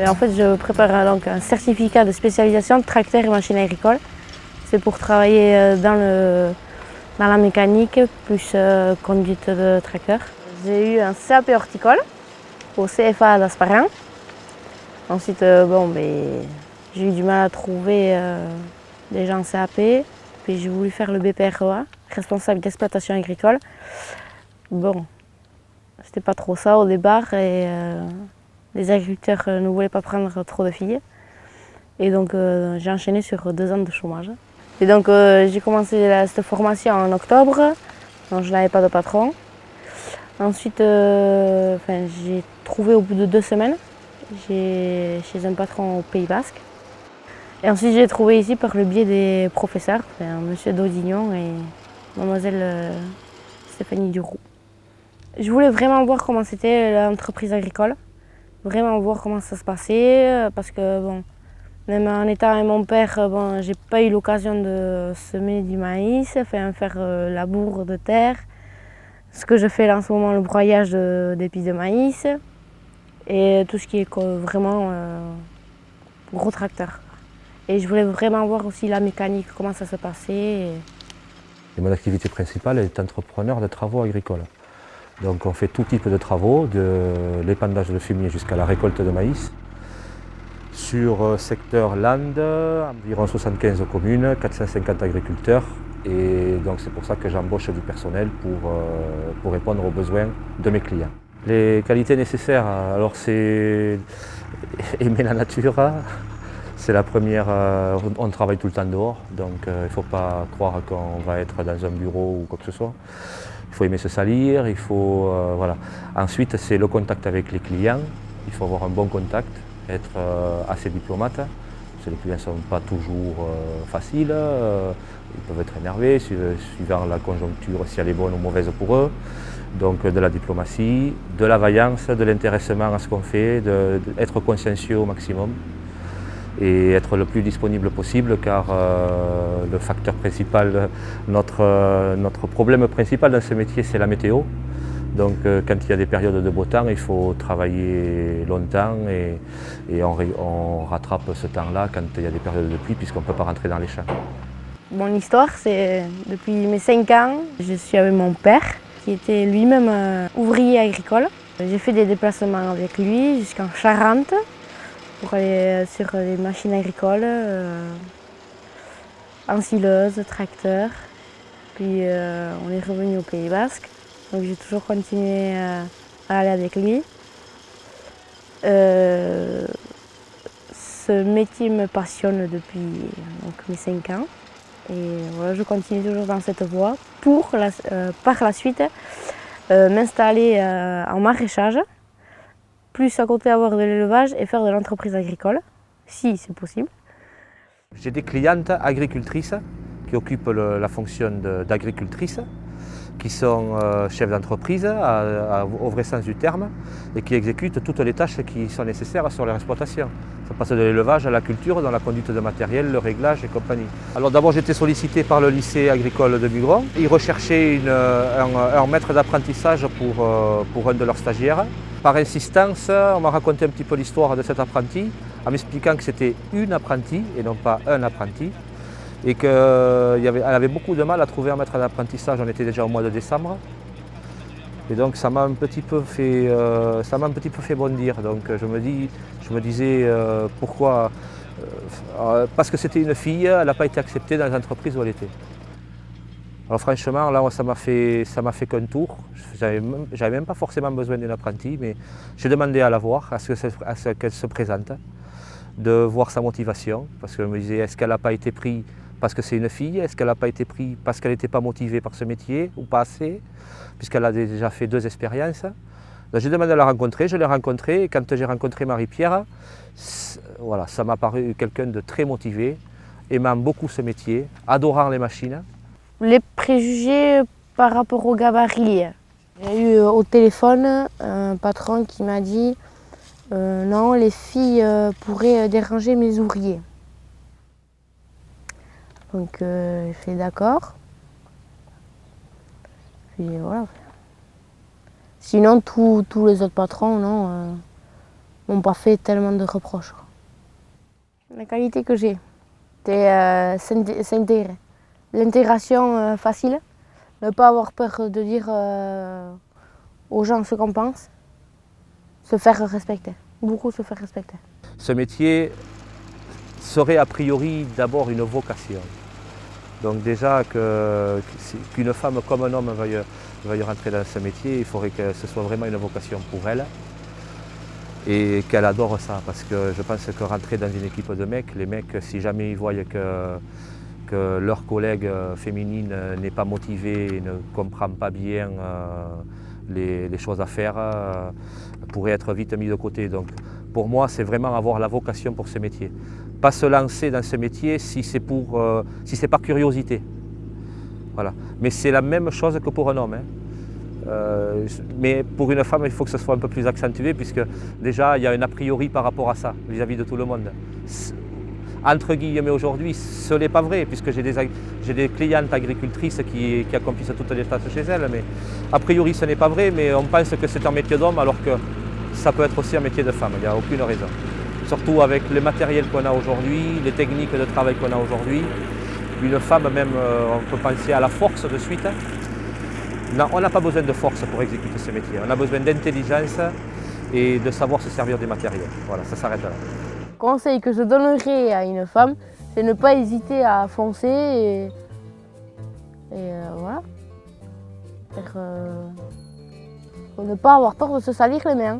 Et en fait, je prépare donc un certificat de spécialisation de tracteur et machines agricoles. C'est pour travailler dans la mécanique, plus conduite de tracteur. J'ai eu un CAP horticole au CFA d'Asparin. Ensuite, j'ai eu du mal à trouver des gens en CAP. Puis j'ai voulu faire le BPREA, responsable d'exploitation agricole. Bon, c'était pas trop ça au départ et les agriculteurs ne voulaient pas prendre trop de filles. Et donc j'ai enchaîné sur 2 ans de chômage. Et donc j'ai commencé cette formation en octobre, donc je n'avais pas de patron. Ensuite, j'ai trouvé au bout de 2 semaines chez un patron au Pays Basque. Et ensuite j'ai trouvé ici par le biais des professeurs, monsieur Daudignon et mademoiselle Stéphanie Duroux. Je voulais vraiment voir comment c'était l'entreprise agricole, vraiment voir comment ça se passait, parce que bon, même en étant avec mon père, j'ai pas eu l'occasion de semer du maïs, faire labour de terre. Ce que je fais là en ce moment, le broyage d'épis de maïs et tout ce qui est vraiment gros tracteur. Et je voulais vraiment voir aussi la mécanique, comment ça se passait. Et mon activité principale est entrepreneur de travaux agricoles. Donc on fait tout type de travaux, de l'épandage de fumier jusqu'à la récolte de maïs. Sur secteur Landes, environ 75 communes, 450 agriculteurs. Et donc c'est pour ça que j'embauche du personnel pour répondre aux besoins de mes clients. Les qualités nécessaires, alors c'est aimer la nature. C'est la première, on travaille tout le temps dehors, donc il ne faut pas croire qu'on va être dans un bureau ou quoi que ce soit. Il faut aimer se salir, il faut, voilà. Ensuite, c'est le contact avec les clients. Il faut avoir un bon contact, être assez diplomate. Parce que les clients ne sont pas toujours faciles, ils peuvent être énervés, suivant la conjoncture, si elle est bonne ou mauvaise pour eux. Donc de la diplomatie, de la vaillance, de l'intéressement à ce qu'on fait, d'être consciencieux au maximum et être le plus disponible possible car le facteur principal, notre problème principal dans ce métier c'est la météo. Donc quand il y a des périodes de beau temps, il faut travailler longtemps et on rattrape ce temps-là quand il y a des périodes de pluie puisqu'on ne peut pas rentrer dans les champs. Mon histoire, c'est depuis mes 5 ans, je suis avec mon père qui était lui-même ouvrier agricole. J'ai fait des déplacements avec lui jusqu'en Charente pour aller sur les machines agricoles, ensileuses, tracteurs. Puis on est revenu au Pays Basque, donc j'ai toujours continué à aller avec lui. Ce métier me passionne depuis mes 5 ans. Et voilà, je continue toujours dans cette voie pour par la suite m'installer en maraîchage, plus à côté avoir de l'élevage et faire de l'entreprise agricole, si c'est possible. J'ai des clientes agricultrices qui occupent la fonction d'agricultrice, qui sont chefs d'entreprise au vrai sens du terme et qui exécutent toutes les tâches qui sont nécessaires sur leur exploitation. Ça passe de l'élevage à la culture, dans la conduite de matériel, le réglage et compagnie. Alors d'abord j'ai été sollicité par le lycée agricole de Mugron. Ils recherchaient un maître d'apprentissage pour un de leurs stagiaires. Par insistance, on m'a raconté un petit peu l'histoire de cet apprenti en m'expliquant que c'était une apprentie et non pas un apprenti. Et qu'elle avait beaucoup de mal à trouver un maître d'apprentissage. On était déjà au mois de décembre. Et donc ça m'a un petit peu fait bondir. Donc je me disais pourquoi parce que c'était une fille, elle n'a pas été acceptée dans l'entreprise où elle était. Alors franchement, là ça m'a fait qu'un tour. J'avais même pas forcément besoin d'une apprentie, mais j'ai demandé à la voir, à ce qu'elle se présente, de voir sa motivation, parce que je me disais, est-ce qu'elle n'a pas été prise parce que c'est une fille? Est-ce qu'elle n'a pas été prise parce qu'elle n'était pas motivée par ce métier ou pas assez, puisqu'elle a déjà fait 2 expériences? J'ai demandé à la rencontrer, je l'ai rencontrée et quand j'ai rencontré Marie-Pierre, voilà, ça m'a paru quelqu'un de très motivé, aimant beaucoup ce métier, adorant les machines. Les préjugés par rapport au gabarit. J'ai eu au téléphone un patron qui m'a dit non, les filles pourraient déranger mes ouvriers. Donc j'ai fait d'accord. Puis, voilà. Sinon, tous les autres patrons, non, m'ont pas fait tellement de reproches. La qualité que j'ai, c'est s'intégrer. L'intégration facile, ne pas avoir peur de dire aux gens ce qu'on pense, se faire respecter, beaucoup se faire respecter. Ce métier serait a priori d'abord une vocation. Donc déjà qu'une femme comme un homme veuille rentrer dans ce métier, il faudrait que ce soit vraiment une vocation pour elle et qu'elle adore ça. Parce que je pense que rentrer dans une équipe de mecs, les mecs, si jamais ils voient que leur collègue féminine n'est pas motivée et ne comprend pas bien les choses à faire, pourrait être vite mis de côté. Donc pour moi, c'est vraiment avoir la vocation pour ce métier. Pas se lancer dans ce métier si c'est par curiosité. Voilà. Mais c'est la même chose que pour un homme. Mais pour une femme, il faut que ce soit un peu plus accentué puisque déjà, il y a un a priori par rapport à ça, vis-à-vis de tout le monde. Entre guillemets aujourd'hui, ce n'est pas vrai puisque j'ai des clientes agricultrices qui accomplissent toutes les tâches chez elles. Mais a priori, ce n'est pas vrai, mais on pense que c'est un métier d'homme alors que ça peut être aussi un métier de femme, il n'y a aucune raison. Surtout avec le matériel qu'on a aujourd'hui, les techniques de travail qu'on a aujourd'hui. Une femme même, on peut penser à la force de suite. Non, on n'a pas besoin de force pour exécuter ce métier. On a besoin d'intelligence et de savoir se servir des matériels. Voilà, ça s'arrête là. Le conseil que je donnerais à une femme, c'est ne pas hésiter à foncer et voilà. Pour ne pas avoir peur de se salir les mains.